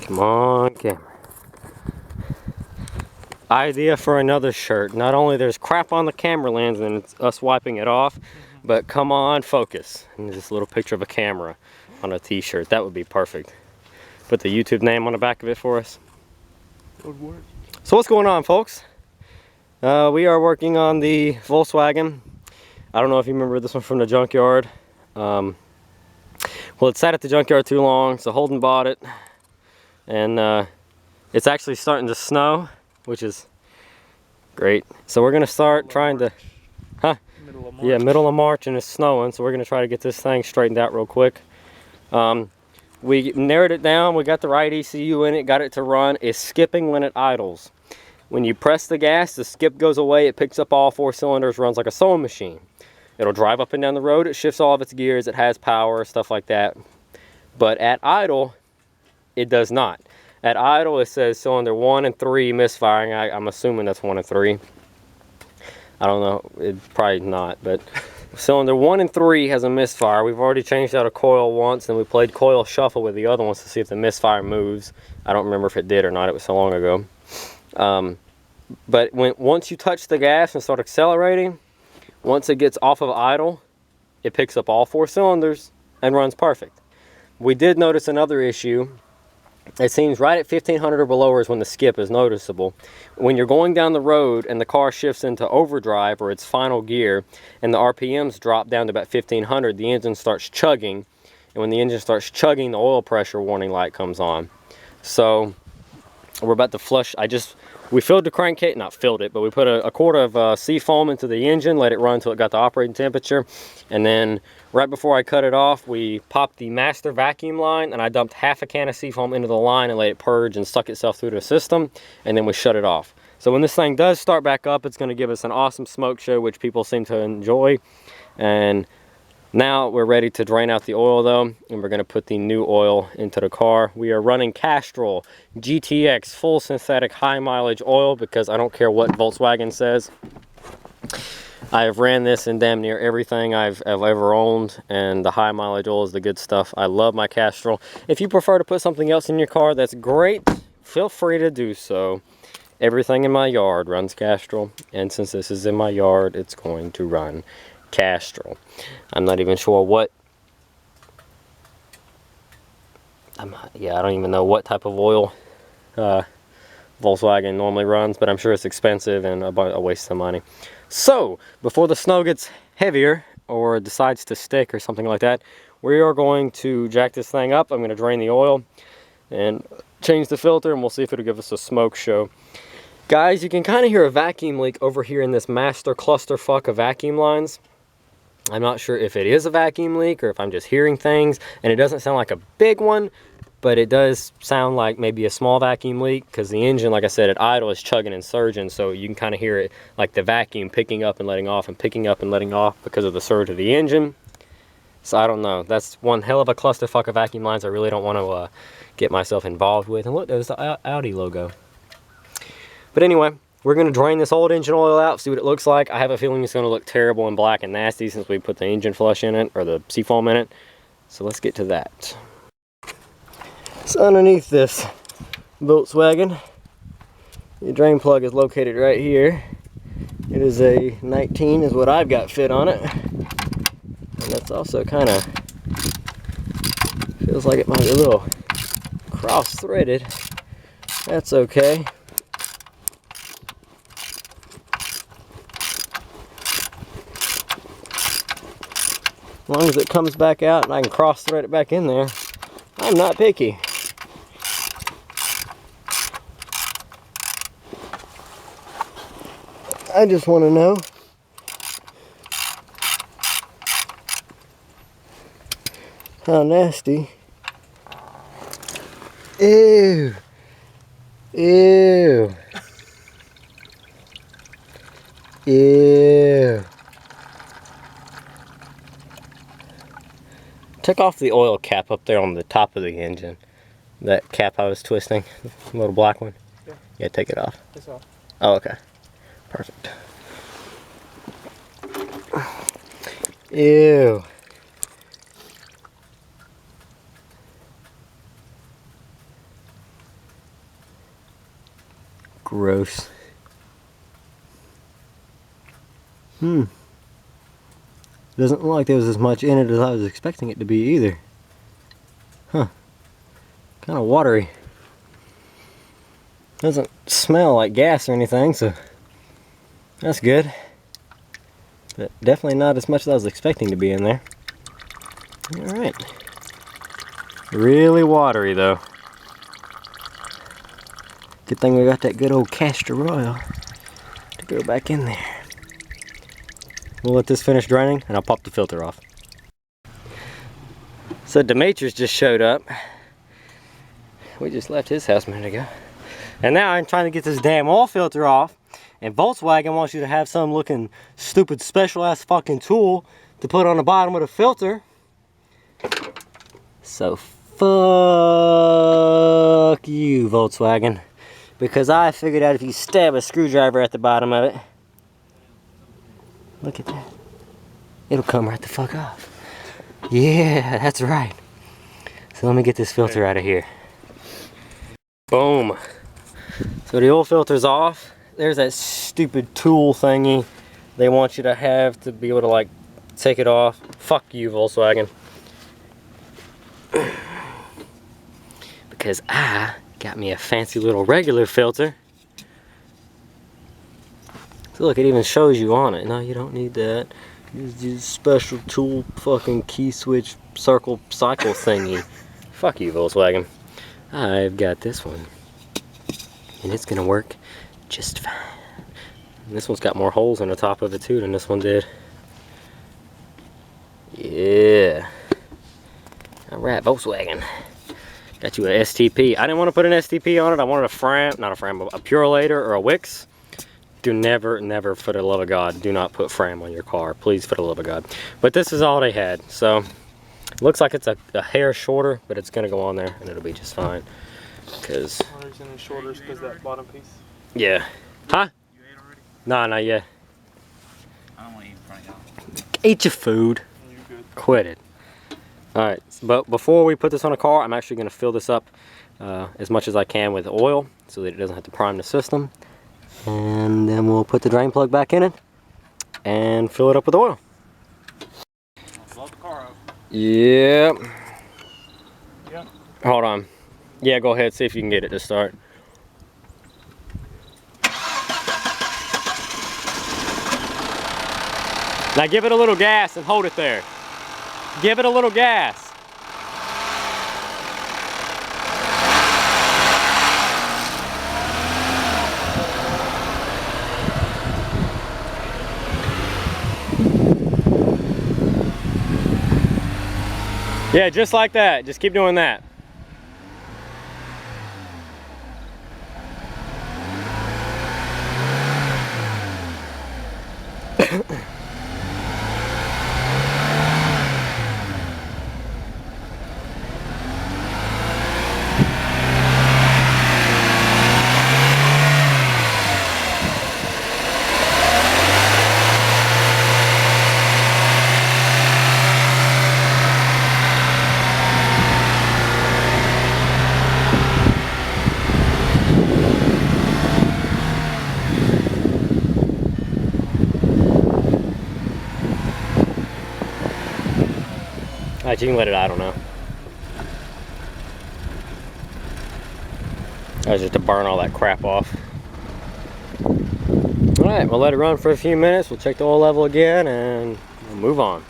Come on, camera. Idea for another shirt. Not only there's crap on the camera lens and it's us wiping it off, but come on, focus. And this little picture of a camera on a t-shirt. That would be perfect. Put the YouTube name on the back of it for us. Would work. So what's going on, folks? We are working on the Volkswagen. I don't know if you remember this one from the junkyard. Well, it sat at the junkyard too long, so Holden bought it. And it's actually starting to snow, which is great. So we're gonna start trying to, Middle of March. Yeah, middle of March, and it's snowing, so we're gonna try to get this thing straightened out real quick. We narrowed it down, we got the right ECU in it, got it to run. It's skipping when it idles. When you press the gas, the skip goes away, it picks up all 4 cylinders, runs like a sewing machine. It'll drive up and down the road, it shifts all of its gears, it has power, stuff like that. But at idle, it does not. At idle, it says cylinder 1 and 3 misfiring. I'm assuming that's 1 and 3. I don't know, it's probably not, but cylinder 1 and 3 has a misfire. We've already changed out a coil once, and we played coil shuffle with the other ones to see if the misfire moves. I don't remember if it did or not, it was so long ago. But once you touch the gas and start accelerating, once it gets off of idle, it picks up all 4 cylinders and runs perfect. We did notice another issue. It seems right at 1500 or below is when the skip is noticeable. When you're going down the road and the car shifts into overdrive or its final gear and the RPMs drop down to about 1500, the engine starts chugging. And when the engine starts chugging, the oil pressure warning light comes on. So we're about to flush. We filled the crankcase, not filled it, but we put a quart of Seafoam into the engine, let it run until it got the operating temperature. And then right before I cut it off, we popped the master vacuum line, and I dumped half a can of Seafoam into the line and let it purge and suck itself through the system, and then we shut it off. So when this thing does start back up, it's going to give us an awesome smoke show, which people seem to enjoy. And now we're ready to drain out the oil though, and we're going to put the new oil into the car. We are running Castrol GTX full synthetic high mileage oil because I don't care what Volkswagen says. I have ran this in damn near everything I've ever owned, and the high mileage oil is the good stuff. I love my Castrol. If you prefer to put something else in your car, that's great. Feel free to do so. Everything in my yard runs Castrol, and since this is in my yard, it's going to run Castrol. I'm not even sure what, I don't even know what type of oil Volkswagen normally runs, but I'm sure it's expensive and a waste of money. So before the snow gets heavier or decides to stick or something like that, we are going to jack this thing up. I'm going to drain the oil and change the filter, and we'll see if it'll give us a smoke show. Guys, you can kind of hear a vacuum leak over here in this master clusterfuck of vacuum lines. I'm not sure if it is a vacuum leak or if I'm just hearing things, and it doesn't sound like a big one, but it does sound like maybe a small vacuum leak because the engine, like I said, at idle is chugging and surging, so you can kind of hear it like the vacuum picking up and letting off and picking up and letting off because of the surge of the engine. So I don't know. That's one hell of a clusterfuck of vacuum lines I really don't want to get myself involved with. And look, there's the Audi logo. But anyway, we're going to drain this old engine oil out, see what it looks like. I have a feeling it's going to look terrible and black and nasty since we put the engine flush in it, or the Seafoam in it. So let's get to that. So underneath this Volkswagen, the drain plug is located right here. It is a 19 is what I've got fit on it. And that's also kind of, feels like it might be a little cross-threaded. That's okay. As long as it comes back out and I can cross thread it back in there, I'm not picky. I just want to know how nasty. Ew. Ew. Ew. Took off the oil cap up there on the top of the engine. That cap I was twisting, the little black one. Yeah, take it off. It's off. Oh, okay. Perfect. Ew. Gross. Doesn't look like there was as much in it as I was expecting it to be either. Huh. Kind of watery. Doesn't smell like gas or anything, so that's good. But definitely not as much as I was expecting to be in there. Alright. Really watery though. Good thing we got that good old castor oil to go back in there. We'll let this finish draining and I'll pop the filter off. So Demetrius just showed up. We just left his house a minute ago. And now I'm trying to get this damn oil filter off. And Volkswagen wants you to have some looking stupid special ass fucking tool to put on the bottom of the filter. So fuck you, Volkswagen. Because I figured out if you stab a screwdriver at the bottom of it, look at that, it'll come right the fuck off. Yeah, that's right. So let me get this filter out of here. Boom. So the oil filter's off. There's that stupid tool thingy they want you to have to be able to like take it off. Fuck you, Volkswagen. Because I got me a fancy little regular filter. So look, it even shows you on it. No, you don't need that. Use this special tool fucking key switch circle cycle thingy. Fuck you, Volkswagen. I've got this one. And it's gonna work just fine. And this one's got more holes in the top of it too than this one did. Yeah. Alright, Volkswagen. Got you a STP. I didn't want to put an STP on it. I wanted a Fram, not a Fram, but a Purolator or a Wix. Do never, for the love of God, do not put Fram on your car. Please, for the love of God. But this is all they had. So, looks like it's a hair shorter, but it's going to go on there and it'll be just fine. Because... the reason it's shorter is because that bottom piece. Yeah. Huh? You ate already? Nah, not yet. I don't want to eat in front of y'all. Eat your food. You good? Quit it. Alright, but before we put this on a car, I'm actually going to fill this up as much as I can with oil so that it doesn't have to prime the system. And then we'll put the drain plug back in it and fill it up with oil. Load the car up. Yeah. Yeah. Hold on. Yeah, go ahead, see if you can get it to start. Now give it a little gas and hold it there. Give it a little gas. Yeah, just like that. Just keep doing that. Alright, you can let it idle now. That was just to burn all that crap off. Alright, we'll let it run for a few minutes. We'll check the oil level again and we'll move on.